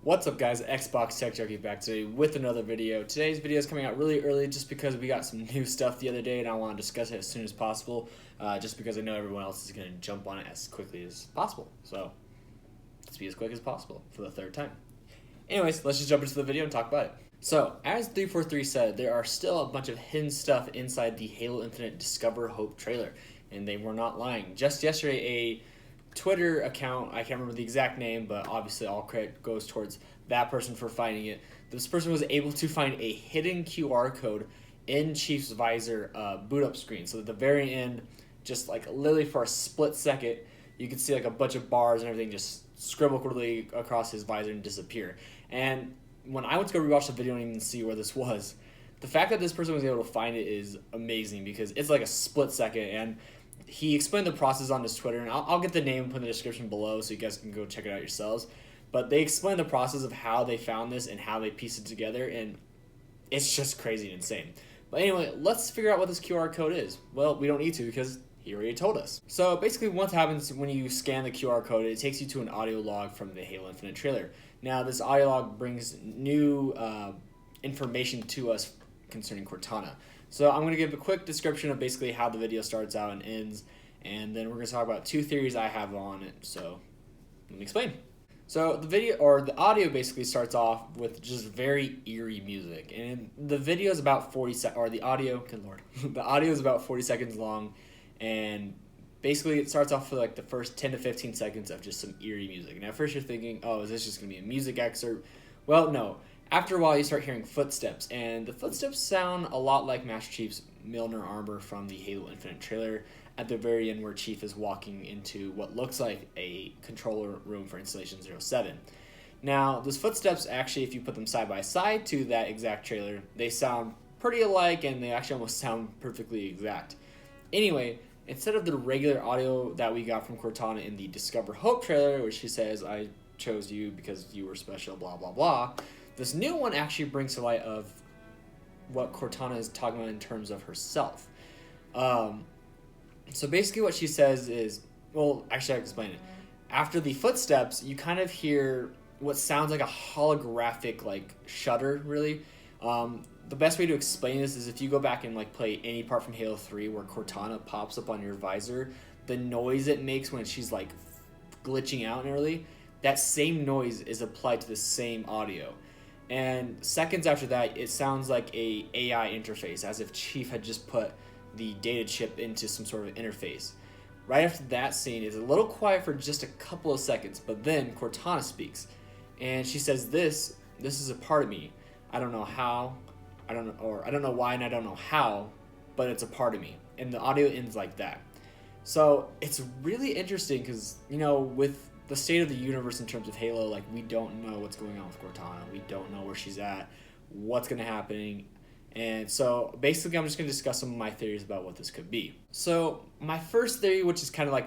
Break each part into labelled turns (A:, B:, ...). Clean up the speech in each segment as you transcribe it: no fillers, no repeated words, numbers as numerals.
A: What's up guys, Xbox Tech Junkie back today with another video. Today's video is coming out really early just because we got some new stuff the other day and I want to discuss it as soon as possible, just because I know everyone else is going to jump on it as quickly as possible. So let's be as quick as possible for the third time. Anyways, let's just jump into the video and talk about it. So, as 343 said, there are still a bunch of hidden stuff inside the Halo Infinite Discover Hope trailer, and they were not lying. Just yesterday, a Twitter account, I can't remember the exact name, but obviously all credit goes towards that person for finding it. This person was able to find a hidden QR code in Chief's visor boot up screen. So at the very end, just like literally for a split second, you could see like a bunch of bars and everything just scribble quickly across his visor and disappear. And when I went to go rewatch the video and even see where this was, the fact that this person was able to find it is amazing because it's like a split second. And he explained the process on his Twitter, and I'll get the name and put in the description below so you guys can go check it out yourselves. But they explained the process of how they found this and how they pieced it together, and it's just crazy and insane. But anyway, let's figure out what this QR code is. Well, we don't need to because he already told us. So basically what happens when you scan the QR code, it takes you to an audio log from the Halo Infinite trailer. Now this audio log brings new information to us concerning Cortana. So I'm going to give a quick description of basically how the video starts out and ends, and then we're going to talk about two theories I have on it. So let me explain. So the audio basically starts off with just very eerie music, and the video is about 40 seconds, or the audio, good lord, the audio is about 40 seconds long, and basically it starts off with like the first 10 to 15 seconds of just some eerie music. And at first you're thinking, oh, is this just going to be a music excerpt? Well, no. After a while, you start hearing footsteps, and the footsteps sound a lot like Master Chief's Milner armor from the Halo Infinite trailer at the very end where Chief is walking into what looks like a controller room for Installation 07. Now, those footsteps actually, if you put them side by side to that exact trailer, they sound pretty alike, and they actually almost sound perfectly exact. Anyway, instead of the regular audio that we got from Cortana in the Discover Hope trailer, where she says, "I chose you because you were special, blah, blah, blah," this new one actually brings to light of what Cortana is talking about in terms of herself. So basically what she says is, well, actually I'll explain it. After the footsteps, you kind of hear what sounds like a holographic like shudder, really. The best way to explain this is if you go back and like play any part from Halo 3 where Cortana pops up on your visor, the noise it makes when she's like glitching out and early, that same noise is applied to the same audio. And seconds after that, it sounds like a AI interface, as if Chief had just put the data chip into some sort of interface. Right after that scene, it's a little quiet for just a couple of seconds, but then Cortana speaks, and she says, "This is a part of me. I don't know how, I don't know why, and I don't know how, but it's a part of me." And the audio ends like that. So it's really interesting because, you know, with the state of the universe in terms of Halo, like, we don't know what's going on with Cortana. We don't know where she's at, what's going to happen. And so basically I'm just going to discuss some of my theories about what this could be. So my first theory, which is kind of like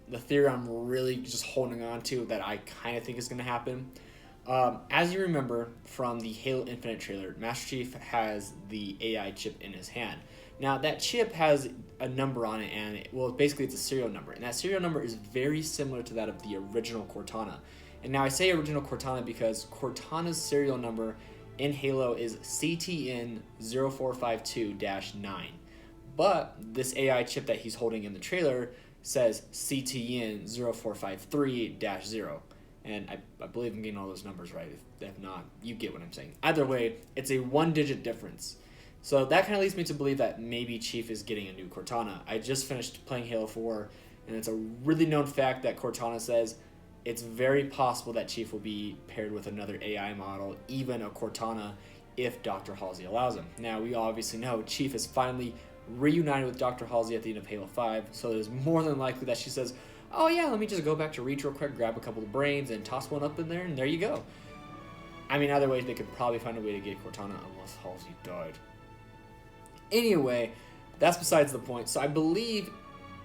A: the theory I'm really just holding on to that I kind of think is going to happen. As you remember from the Halo Infinite trailer, Master Chief has the AI chip in his hand. Now, that chip has a number on it, and basically it's a serial number. And that serial number is very similar to that of the original Cortana. And now I say original Cortana because Cortana's serial number in Halo is CTN0452-9. But this AI chip that he's holding in the trailer says CTN0453-0. And I believe I'm getting all those numbers right. If not, you get what I'm saying. Either way, it's a one-digit difference. So that kind of leads me to believe that maybe Chief is getting a new Cortana. I just finished playing Halo 4, and it's a really known fact that Cortana says it's very possible that Chief will be paired with another AI model, even a Cortana, if Dr. Halsey allows him. Now, we obviously know Chief is finally reunited with Dr. Halsey at the end of Halo 5, so there's more than likely that she says, "Oh yeah, let me just go back to Reach real quick, grab a couple of brains, and toss one up in there, and there you go." I mean, either way, they could probably find a way to get Cortana unless Halsey died. Anyway, that's besides the point. So I believe,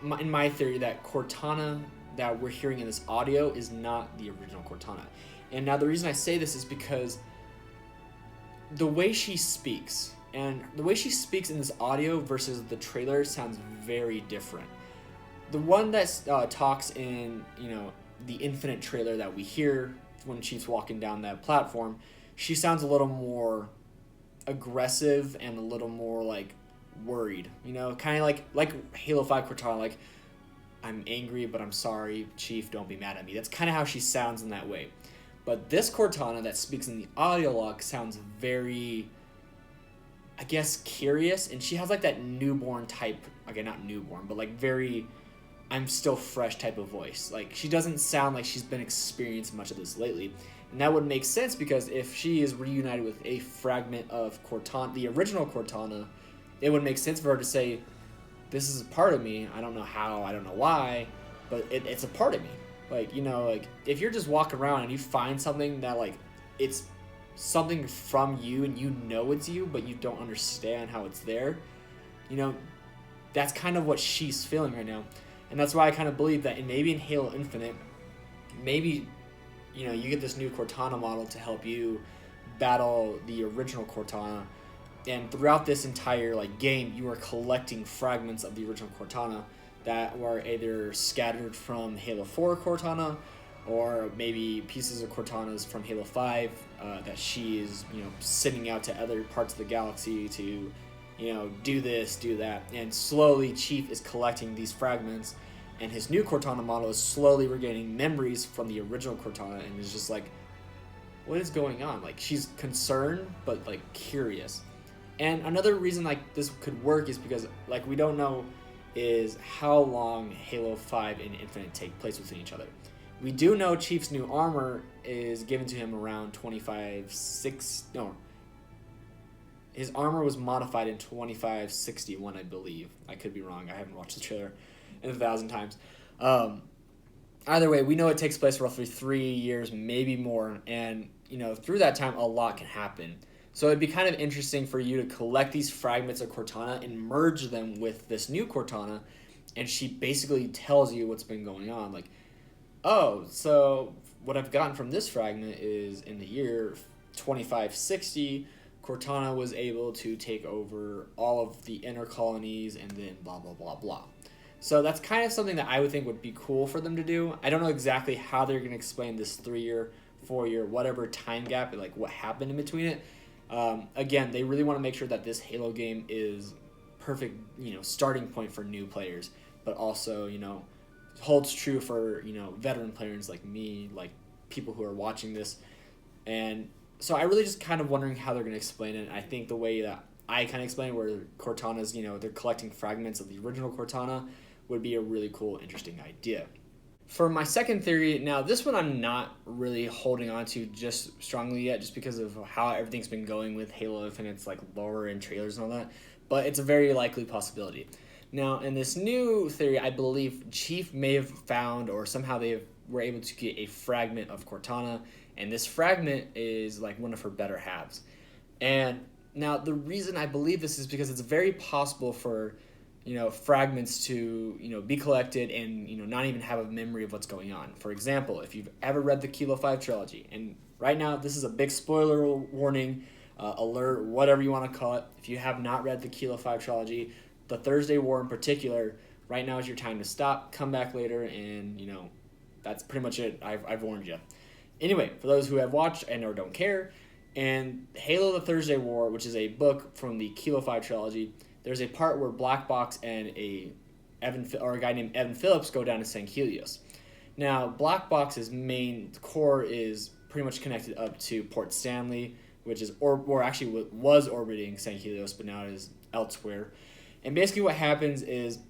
A: in my theory, that Cortana that we're hearing in this audio is not the original Cortana. And now the reason I say this is because the way she speaks, and the way she speaks in this audio versus the trailer sounds very different. The one that talks in, the Infinite trailer that we hear when Chief's walking down that platform, she sounds a little more aggressive and a little more like worried, you know, kind of like Halo 5 Cortana, like, I'm angry, but I'm sorry, Chief, don't be mad at me. That's kind of how she sounds in that way. But this Cortana that speaks in the audio log sounds very, I guess, curious, and she has like that newborn type, okay, not newborn, but like very, I'm still fresh type of voice. Like, she doesn't sound like she's been experiencing much of this lately. And that would make sense because if she is reunited with a fragment of Cortana, the original Cortana, it would make sense for her to say, this is a part of me. I don't know how, I don't know why, but it's a part of me. Like, you know, like, if you're just walking around and you find something that, like, it's something from you and you know it's you, but you don't understand how it's there, you know, that's kind of what she's feeling right now. And that's why I kind of believe that maybe in Halo Infinite, maybe, you know, you get this new Cortana model to help you battle the original Cortana. And throughout this entire like game, you are collecting fragments of the original Cortana that were either scattered from Halo 4 Cortana, or maybe pieces of Cortanas from Halo 5 that she is, you know, sending out to other parts of the galaxy to, you know, do this, do that. And slowly Chief is collecting these fragments, and his new Cortana model is slowly regaining memories from the original Cortana, and is just like, what is going on? Like, she's concerned, but like curious. And another reason like this could work is because like we don't know is how long Halo 5 and Infinite take place within each other. We do know Chief's new armor is given to him around his armor was modified in 2561, I believe. I could be wrong. I haven't watched the trailer in 1,000 times. Either way, we know it takes place roughly 3 years, maybe more, and you know, through that time a lot can happen. So it'd be kind of interesting for you to collect these fragments of Cortana and merge them with this new Cortana, and she basically tells you what's been going on. Like, oh, so what I've gotten from this fragment is in the year 2560, Cortana was able to take over all of the inner colonies and then blah, blah, blah, blah. So that's kind of something that I would think would be cool for them to do. I don't know exactly how they're going to explain this 3-year, 4-year, whatever time gap, and like what happened in between it. Again, they really want to make sure that this Halo game is perfect, you know, starting point for new players, but also, you know, holds true for, you know, veteran players like me, like people who are watching this. And so I really just kind of wondering how they're going to explain it. I think the way that I kind of explain it, where Cortana's, you know, they're collecting fragments of the original Cortana, would be a really cool, interesting idea. For my second theory, now this one I'm not really holding on to just strongly yet, just because of how everything's been going with Halo Infinite's like lore and trailers and all that, but it's a very likely possibility. Now, in this new theory, I believe Chief may have found, or somehow were able to get a fragment of Cortana, and this fragment is like one of her better halves. And now the reason I believe this is because it's very possible for, you know, fragments to, you know, be collected and, you know, not even have a memory of what's going on. For example, if you've ever read the Kilo 5 trilogy, and right now this is a big spoiler warning, alert, whatever you want to call it. If you have not read the Kilo 5 trilogy, the Thursday War in particular, right now is your time to stop, come back later, and, you know, that's pretty much it. I've warned you. Anyway, for those who have watched and or don't care, and Halo the Thursday War, which is a book from the Kilo 5 trilogy, there's a part where Black Box and a guy named Evan Phillips go down to St. Helios. Now, Black Box's main core is pretty much connected up to Port Stanley, which is, or actually was orbiting St. Helios, but now it is elsewhere. And basically what happens is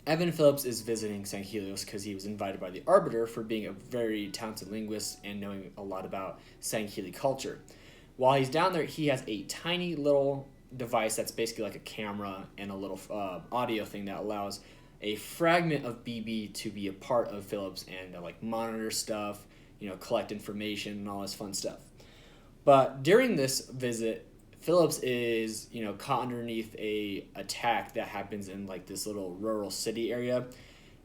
A: Evan Phillips is visiting St. Helios because he was invited by the Arbiter for being a very talented linguist and knowing a lot about St. Heli culture. While he's down there, he has a tiny little device that's basically like a camera and a little audio thing that allows a fragment of BB to be a part of Phillips and like monitor stuff, you know, collect information and all this fun stuff. But during this visit, Phillips is, you know, caught underneath a attack that happens in like this little rural city area,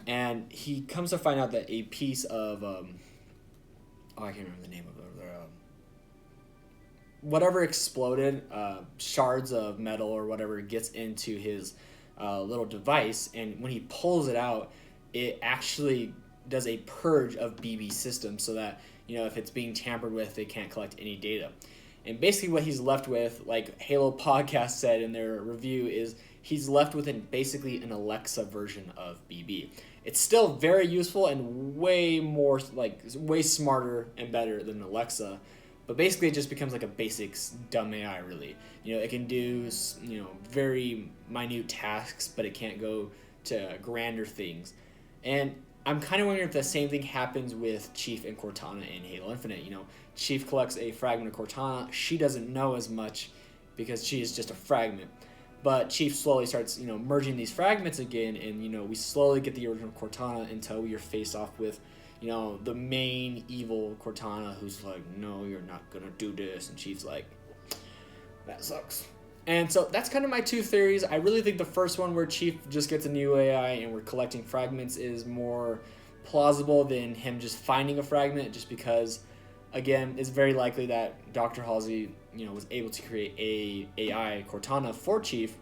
A: and he comes to find out that a piece of I can't remember the name of it. Whatever exploded, shards of metal or whatever gets into his little device, and when he pulls it out, it actually does a purge of BB systems so that if it's being tampered with, they can't collect any data. And basically what he's left with, like Halo Podcast said in their review, is he's left with basically an Alexa version of BB. It's still very useful and way smarter and better than Alexa, but basically it just becomes like a basic dumb AI, really. It can do, very minute tasks, but it can't go to grander things. And I'm kind of wondering if the same thing happens with Chief and Cortana in Halo Infinite. Chief collects a fragment of Cortana. She doesn't know as much because she is just a fragment. But Chief slowly starts, merging these fragments again, and, we slowly get the original Cortana until you're faced off with, the main evil Cortana, who's like, no, you're not going to do this. And Chief's like, that sucks. And so that's kind of my two theories. I really think the first one, where Chief just gets a new AI and we're collecting fragments, is more plausible than him just finding a fragment, just because, again, it's very likely that Dr. Halsey, was able to create a AI Cortana for Chief,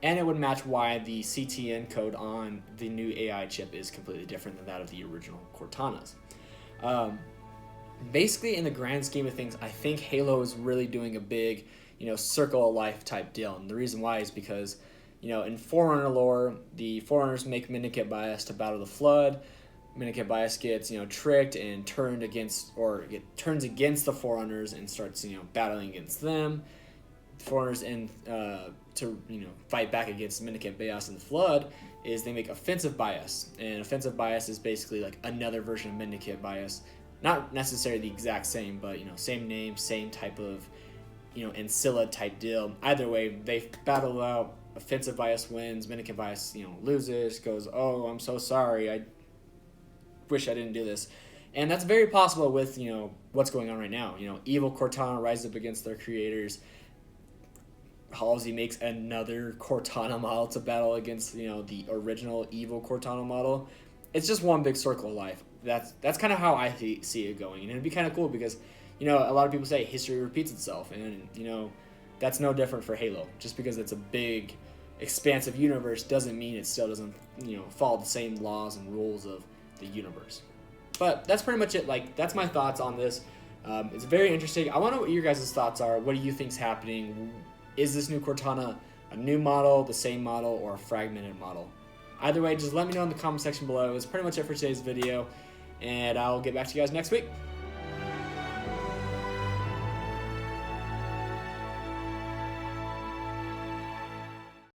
A: and it would match why the CTN code on the new AI chip is completely different than that of the original Cortanas. Basically, in the grand scheme of things, I think Halo is really doing a big, circle of life type deal. And the reason why is because, in Forerunner lore, the Forerunners make Minikit Bias to battle the Flood. Minikit Bias gets, tricked and turned against, or it turns against the Forerunners and starts, battling against them. The Forerunners to fight back against Minikit Bias and the Flood is they make Offensive Bias. And Offensive Bias is basically like another version of Minikit Bias. Not necessarily the exact same, but, same name, same type of, Ancilla type deal. Either way, they battle out. Offensive Bias wins. Minikit Bias, loses. Goes, oh, I'm so sorry. I wish I didn't do this. And that's very possible with, what's going on right now. Evil Cortana rises up against their creators. Halsey makes another Cortana model to battle against, the original evil Cortana model. It's just one big circle of life. That's kind of how I see it going. And it'd be kind of cool because, a lot of people say history repeats itself. And, that's no different for Halo. Just because it's a big, expansive universe doesn't mean it still doesn't, follow the same laws and rules of the universe. But that's pretty much it. That's my thoughts on this. It's very interesting. I want to know what your guys' thoughts are. What do you think's happening? Is this new Cortana a new model, the same model, or a fragmented model? Either way, just let me know in the comment section below. It's pretty much it for today's video, and I'll get back to you guys next week.